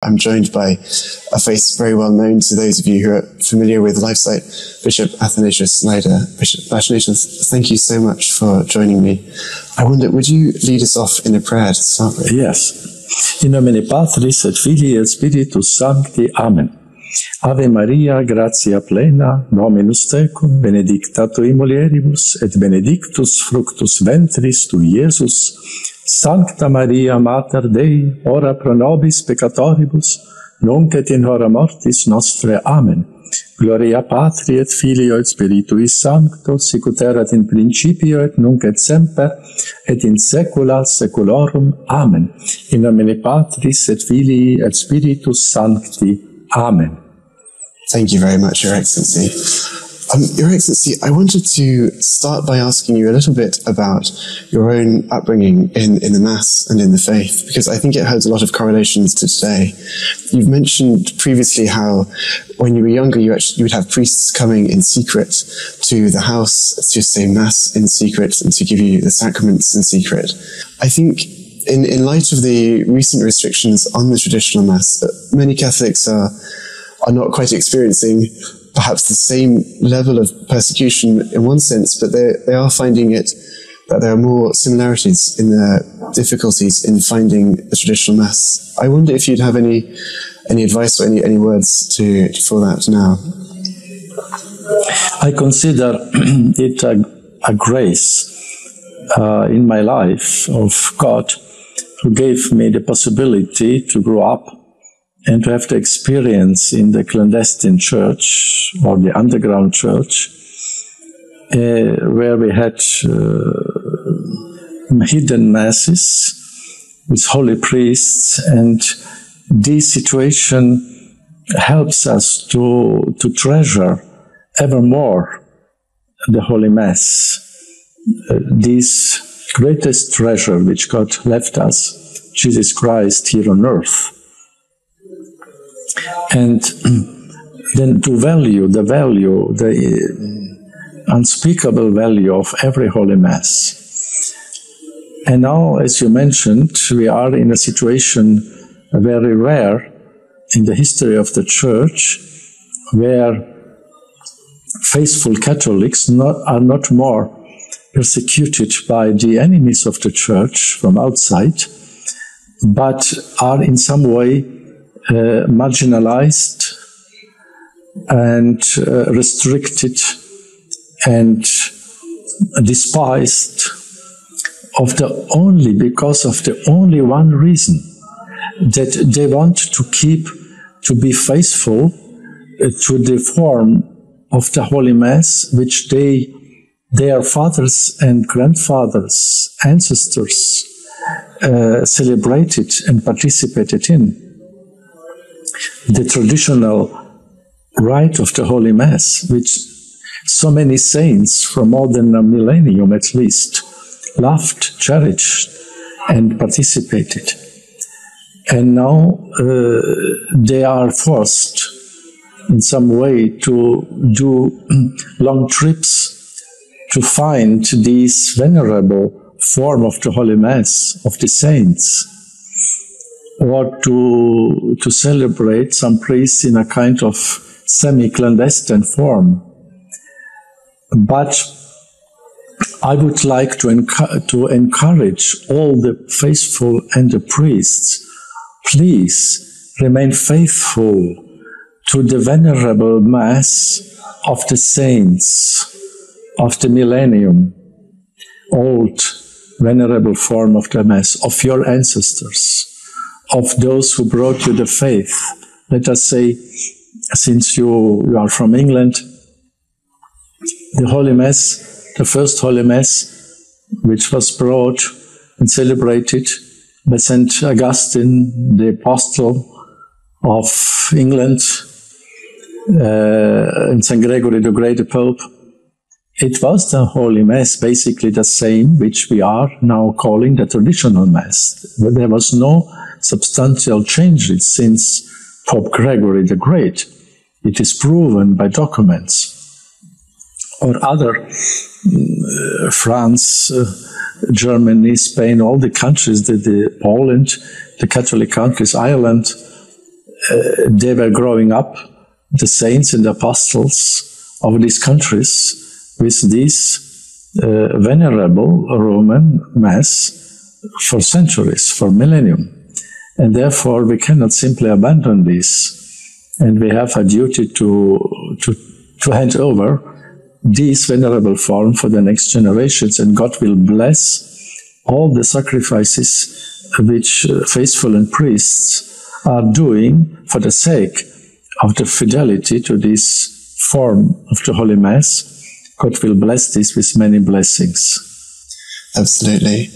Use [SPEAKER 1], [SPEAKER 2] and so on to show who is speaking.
[SPEAKER 1] I'm joined by a face very well known to those of you who are familiar with LifeSite, Bishop Athanasius Schneider. Bishop Athanasius, thank you so much for joining me. I wonder, would you lead us off in a prayer to start with?
[SPEAKER 2] Yes. In nomine Patris et Filii et Spiritus Sancti. Amen. Ave Maria, gratia plena, Dominus tecum, benedicta tui mulieribus, et benedictus fructus ventris tui, Iesus. Sancta Maria, Mater Dei, ora pro nobis peccatoribus, nunc et in hora mortis nostre. Amen. Gloria Patri et Filio et Spiritui Sancto, sicut erat in principio et nunc et semper, et in saecula saeculorum. Amen. In nomine Patris et Filii et Spiritus Sancti. Amen.
[SPEAKER 1] Thank you very much, Your Excellency. Your Excellency, I wanted to start by asking you a little bit about your own upbringing in the Mass and in the faith, because I think it holds a lot of correlations to today. You've mentioned previously how when you were younger, you would have priests coming in secret to the house to say Mass in secret and to give you the sacraments in secret. I think in light of the recent restrictions on the traditional Mass, many Catholics are not quite experiencing perhaps the same level of persecution in one sense, but they are finding it that there are more similarities in the difficulties in finding the traditional Mass. I wonder if you'd have any advice or any words for that now.
[SPEAKER 2] I consider it a grace in my life of God, who gave me the possibility to grow up and to have the experience in the clandestine church or the underground church, where we had hidden masses with holy priests, and this situation helps us to treasure ever more the Holy Mass, this greatest treasure which God left us, Jesus Christ here on earth. And then to value the unspeakable value of every Holy Mass. And now, as you mentioned, we are in a situation very rare in the history of the Church, where faithful Catholics are not more persecuted by the enemies of the Church from outside, but are in some way marginalized and restricted and despised because of the only one reason, that they want to be faithful to the form of the Holy Mass which their fathers and grandfathers, ancestors celebrated and participated in. The traditional rite of the Holy Mass, which so many saints from more than a millennium at least loved, cherished, and participated. And now they are forced in some way to do long trips to find this venerable form of the Holy Mass of the saints, or to celebrate some priests in a kind of semi-clandestine form. But I would like to encourage all the faithful and the priests, please remain faithful to the venerable Mass of the saints of the millennium, old venerable form of the Mass of your ancestors, of those who brought you the faith. Let us say, since you are from England, the Holy Mass, the first Holy Mass, which was brought and celebrated by St. Augustine, the Apostle of England, and St. Gregory the Great, the Pope, it was the Holy Mass, basically the same, which we are now calling the Traditional Mass. But there was no substantial changes since Pope Gregory the Great. It is proven by documents. Or other, France, Germany, Spain, all the countries, Poland, the Catholic countries, Ireland, they were growing up, the saints and the apostles of these countries, with this venerable Roman Mass for centuries, for millennium. And therefore we cannot simply abandon this. And we have a duty to hand over this venerable form for the next generations, and God will bless all the sacrifices which faithful and priests are doing for the sake of the fidelity to this form of the Holy Mass. God will bless this with many blessings.
[SPEAKER 1] Absolutely.